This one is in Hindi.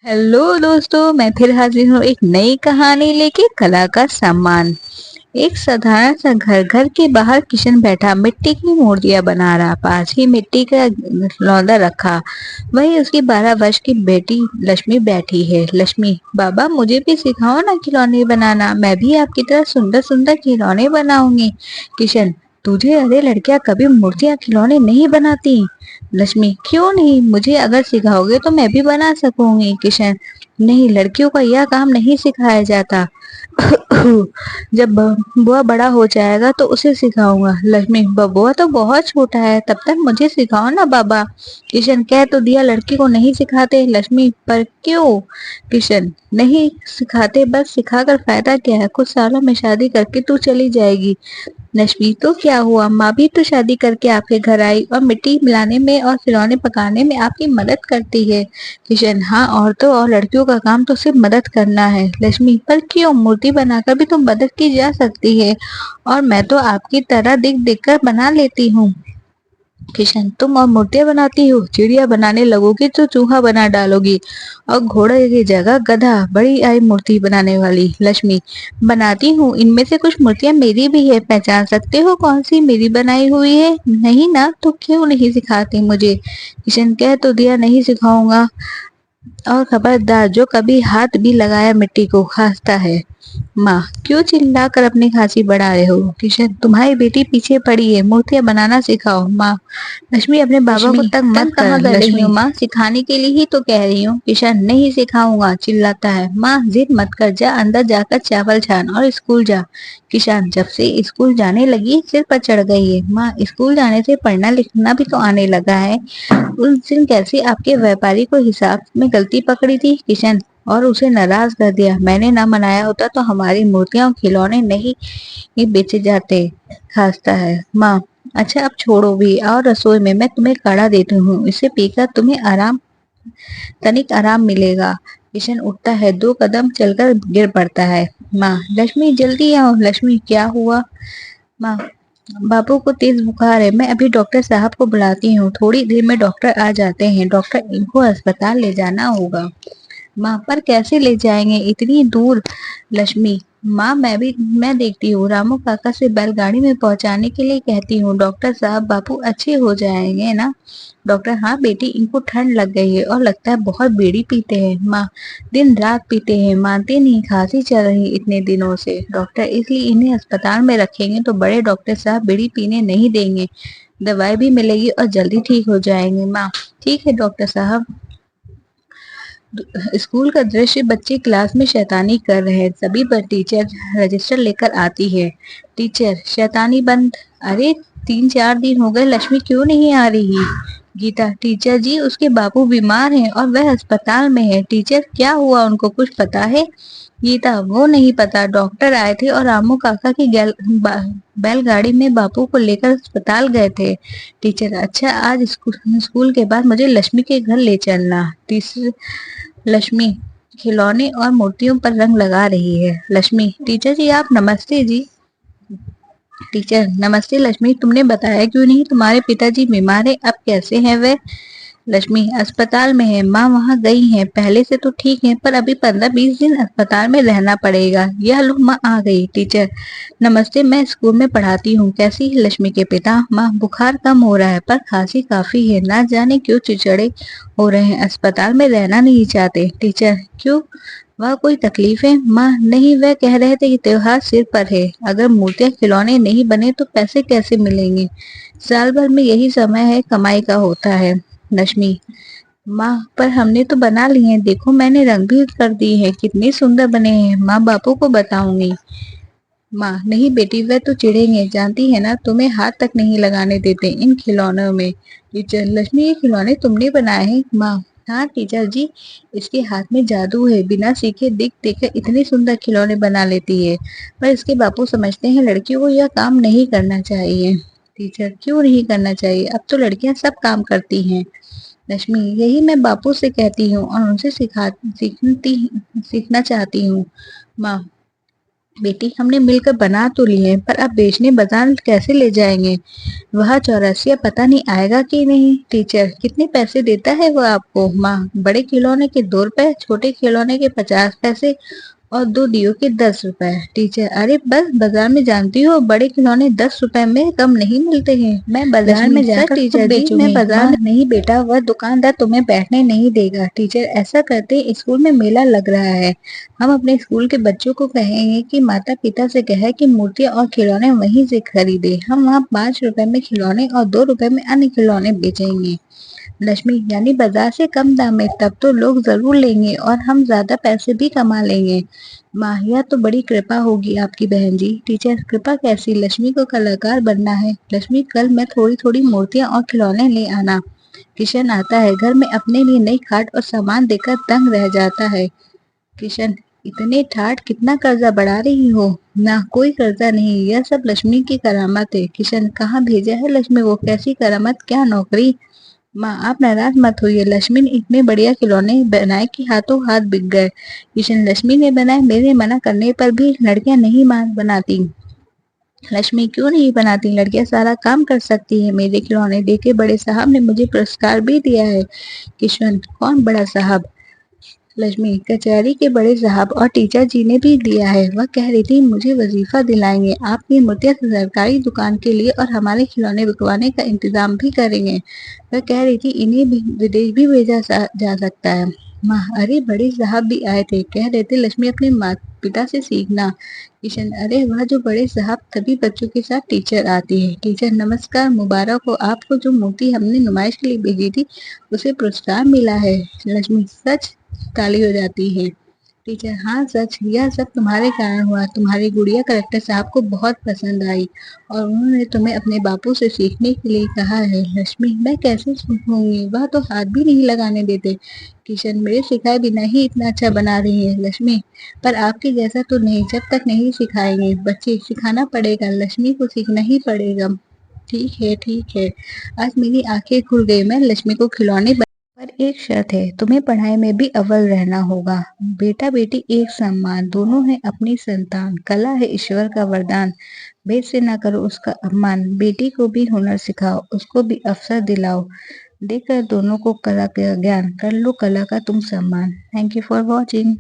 हेलो दोस्तों, मैं फिर हाजिर हूँ एक नई कहानी लेके। कला का सामान। एक साधारण सा घर। घर के बाहर किशन बैठा मिट्टी की मूर्तियां बना रहा। पास ही मिट्टी का लौंदा रखा। वही उसकी 12 वर्ष की बेटी लक्ष्मी बैठी है। लक्ष्मी, बाबा मुझे भी सिखाओ ना खिलौने बनाना। मैं भी आपकी तरह सुंदर सुंदर खिलौने बनाऊंगी। किशन, तुझे अरे लड़कियां कभी मूर्तियां खिलौने नहीं बनाती। लक्ष्मी, क्यों नहीं? मुझे अगर सिखाओगे तो मैं भी बना सकूंगी। किशन, नहीं, लड़कियों का यह काम नहीं सिखाया जाता। जब बुआ बड़ा हो जाएगा तो उसे सिखाऊंगा। लक्ष्मी, बबुआ तो बहुत छोटा है, तब तक मुझे सिखाओ ना बाबा। किशन, कह तो दिया लड़की को नहीं सिखाते। लक्ष्मी, पर क्यों? किशन, नहीं सिखाते, बस सिखाकर फायदा क्या है? कुछ सालों में शादी करके तू चली जाएगी। नशवी, तो क्या हुआ? माँ भी तो शादी करके आपके घर आई और मिट्टी मिलाने में और खिलौने पकाने में आपकी मदद करती है। किशन, हाँ, औरतों और लड़कियों का काम तो सिर्फ मदद करना है। लक्ष्मी, पर क्यों? मूर्ति बनाकर भी तो मदद की जा सकती है। और मैं तो आपकी तरह दिख दिख कर बना लेती हूँ। किशन, तुम और मूर्तियां बनाती हो? चिड़िया बनाने लगोगी तो चूहा बना डालोगी और घोड़े की जगह गधा। बड़ी आई मूर्ति बनाने वाली। लक्ष्मी, बनाती हूँ। इनमें से कुछ मूर्तियां मेरी भी है। पहचान सकते हो कौन सी मेरी बनाई हुई है? नहीं ना, तो क्यों नहीं सिखाती मुझे? किशन, कह तो दिया नहीं सिखाऊंगा। और खबरदार, जो कभी हाथ भी लगाया मिट्टी को खांसता है। माँ, क्यों चिल्लाकर अपनी खांसी बढ़ा रहे हो? किशन, तुम्हारी बेटी पीछे पड़ी है, मूर्तियां बनाना सिखाओ। माँ, लक्ष्मी, अपने बाबा को लक्ष्मी, तंग मत तंग कहाँ कर। कर रही लक्ष्मी, हूँ? माँ सिखाने के लिए ही तो कह रही हूँ। किशन, नहीं सिखाऊंगा, चिल्लाता है। माँ, जिद मत कर, जा अंदर जाकर चावल छान और स्कूल जा। किशन, जब से स्कूल जाने लगी सिर पर चढ़ गई है। माँ, स्कूल जाने से पढ़ना लिखना भी तो आने लगा है। उस दिन कैसे आपके व्यापारी को हिसाब में गलती पकड़ी थी। किशन, और उसे नाराज कर दिया। मैंने ना मनाया होता तो हमारी मूर्तियां और खिलौने नहीं ही बेचे जाते। खांसता है। माँ, अच्छा अब छोड़ो भी, और रसोई में मैं तुम्हें काढ़ा देती हूँ, इसे पीकर तुम्हें तनिक आराम मिलेगा। किशन उठता है, 2 कदम चलकर गिर पड़ता है। माँ, लक्ष्मी जल्दी आओ। लक्ष्मी, क्या हुआ? माँ, बाबू को तेज बुखार है, मैं अभी डॉक्टर साहब को बुलाती हूँ। थोड़ी देर में डॉक्टर आ जाते हैं। डॉक्टर, इनको अस्पताल ले जाना होगा। माँ, पर कैसे ले जाएंगे इतनी दूर? लक्ष्मी, माँ मैं देखती हूँ। रामू काका से बैलगाड़ी में पहुंचाने के लिए कहती हूँ। डॉक्टर साहब, बापू अच्छे हो जाएंगे ना? डॉक्टर, हाँ बेटी, इनको ठंड लग गई है और लगता है बहुत बीड़ी पीते हैं। माँ, दिन रात पीते हैं, मानते नहीं, खांसी चल रही इतने दिनों से। डॉक्टर, इसलिए इन्हें अस्पताल में रखेंगे तो बड़े डॉक्टर साहब बीड़ी पीने नहीं देंगे। दवाई भी मिलेगी और जल्दी ठीक हो जाएंगे। माँ, ठीक है डॉक्टर साहब। स्कूल का दृश्य। बच्चे क्लास में शैतानी कर रहे हैं। सभी पर टीचर रजिस्टर लेकर आती है। टीचर, शैतानी बंद। अरे, 3-4 दिन हो गए, लक्ष्मी क्यों नहीं आ रही? गीता, टीचर जी, उसके बाबू बीमार हैं और वह अस्पताल में है। टीचर, क्या हुआ, उनको कुछ पता है? गीता, वो नहीं पता। डॉक्टर आए थे और रामू काका की बैलगाड़ी में बापू को लेकर अस्पताल गए थे। टीचर, अच्छा, आज स्कूल के बाद मुझे लक्ष्मी के घर ले चलना। तीसरी लक्ष्मी खिलौने और मूर्तियों पर रंग लगा रही है। लक्ष्मी, टीचर जी आप नमस्ते जी। टीचर, नमस्ते लक्ष्मी, तुमने बताया क्यों नहीं? तुम्हारे पिताजी बीमार है, अब कैसे हैं वे? लक्ष्मी, अस्पताल में है, माँ वहाँ गई हैं, पहले से तो ठीक है, पर अभी 15-20 दिन अस्पताल में रहना पड़ेगा। यह लो, माँ आ गई। टीचर, नमस्ते, मैं स्कूल में पढ़ाती हूँ। कैसी है लक्ष्मी के पिता? माँ, बुखार कम हो रहा है पर खांसी काफी है, ना जाने क्यों चिड़चिड़े हो रहे हैं, अस्पताल में रहना नहीं चाहते। टीचर, क्यों, वह कोई तकलीफ है? माँ, नहीं, वह कह रहे थे कि त्योहार सिर पर है, अगर मूर्तियाँ खिलौने नहीं बने तो पैसे कैसे मिलेंगे? साल भर में यही समय है कमाई का होता है। लक्ष्मी, माँ, पर हमने तो बना लिए हैं, देखो मैंने रंग भी कर दिए हैं, कितने सुंदर बने हैं। माँ, बापू को बताऊंगी। माँ, नहीं बेटी, वह तो चिढ़ेंगे, जानती है ना, तुम्हें हाथ तक नहीं लगाने देते इन खिलौनों में। टीचर, लक्ष्मी, ये खिलौने तुमने बनाए हैं? माँ, हाँ टीचर जी, इसके हाथ में जादू है, बिना सीखे दिख देख इतने सुंदर खिलौने बना लेती है। पर इसके बापू समझते हैं लड़कियों को यह काम नहीं करना चाहिए। टीचर, क्यों नहीं करना चाहिए? अब तो लड़कियां सब काम करती हैं। लक्ष्मी, यही मैं बापू से कहती हूँ और उनसे सीखना चाहती हूँ। माँ, बेटी हमने मिलकर बना तो लिए पर अब बेचने बाजार कैसे ले जाएंगे? वह चौरसिया पता नहीं आएगा कि नहीं। टीचर कितने पैसे देता है वो आपको? माँ बड़े खिलौने के 2 रुपए, छोटे खिलौने के 50 पैसे और 2 दियो के 10 रुपए। टीचर अरे बस बाजार में जानती हो बड़े खिलौने 10 रुपए में कम नहीं मिलते हैं। मैं बाजार में जाकर टीचर खुद जी बेचूंगी। मैं बाजार माँ नहीं बेटा वह दुकानदार तुम्हें बैठने नहीं देगा। टीचर ऐसा करते स्कूल में मेला लग रहा है, हम अपने स्कूल के बच्चों को कहेंगे कि माता पिता से कहे कि मूर्तियाँ और खिलौने वहीं से खरीदे। हम वहाँ 5 रुपए में खिलौने और 2 रुपए में अन्य खिलौने बेचेंगे। लक्ष्मी यानी बाजार से कम दाम में, तब तो लोग जरूर लेंगे और हम ज्यादा पैसे भी कमा लेंगे। माँ यह तो बड़ी कृपा होगी आपकी बहन जी। टीचर कृपा कैसी? लक्ष्मी को कलाकार बनना है। लक्ष्मी कल मैं थोड़ी थोड़ी मूर्तियाँ और खिलौने ले आना। किशन आता है घर में अपने लिए नई खाट और सामान देकर दंग रह जाता है। किशन इतने ठाठ कितना कर्जा बढ़ा रही हो? ना कोई कर्जा नहीं, यह सब लक्ष्मी की करामत है। किशन कहाँ भेजा है लक्ष्मी को? कैसी करामत, क्या नौकरी? माँ आप नाराज मत होइए, लक्ष्मी ने इतने बढ़िया खिलौने बनाए कि हाथों हाथ बिक गए। किशन लक्ष्मी ने बनाए, मेरे मना करने पर भी लड़कियां नहीं बनाती। लक्ष्मी क्यों नहीं बनाती? लड़कियां सारा काम कर सकती है। मेरे खिलौने देखे बड़े साहब ने मुझे पुरस्कार भी दिया है। किशन कौन बड़ा साहब? लक्ष्मी कचहरी के बड़े साहब और टीचर जी ने भी दिया है। वह कह रही थी मुझे वजीफा दिलाएंगे, आपकी मूर्तियां सरकारी दुकान के लिए और हमारे खिलौने बिकवाने का इंतजाम भी करेंगे। वह कह रही थी इन्हें भी विदेश भी भेजा जा सकता है। माँ अरे बड़े साहब भी आए थे, कह रहे थे लक्ष्मी अपने माता पिता से सीखना। किशन अरे वह जो बड़े साहब तभी बच्चों के साथ टीचर आती है। टीचर नमस्कार, मुबारक हो आपको, जो मूर्ति हमने नुमाइश के लिए भेजी थी उसे पुरस्कार मिला है। लक्ष्मी सच? ताली हो जाती है। टीचर हाँ सच, यह सब तुम्हारे कारण हुआ। तुम्हारी गुड़िया कलेक्टर साहब को बहुत पसंद आई और उन्होंने तुम्हें अपने बापू से सीखने के लिए कहा है। लक्ष्मी मैं कैसे सीखूंगी, वह तो हाथ भी नहीं लगाने देते। किशन मेरे सिखाए बिना ही इतना अच्छा बना रही है लक्ष्मी, पर आपके जैसा तो नहीं, जब तक नहीं सिखाएंगे बच्चे सिखाना पड़ेगा, लक्ष्मी को सीखना ही पड़ेगा। ठीक है ठीक है, आज मेरी आंखें खुल गई, मैं लक्ष्मी को खिलौने पर एक शर्त है, तुम्हें पढ़ाई में भी अव्वल रहना होगा। बेटा बेटी एक समान, दोनों है अपनी संतान, कला है ईश्वर का वरदान, भेद से ना करो उसका अपमान, बेटी को भी हुनर सिखाओ, उसको भी अवसर दिलाओ, देकर दोनों को कला का ज्ञान, कर लो कला का तुम सम्मान। Thank you for watching.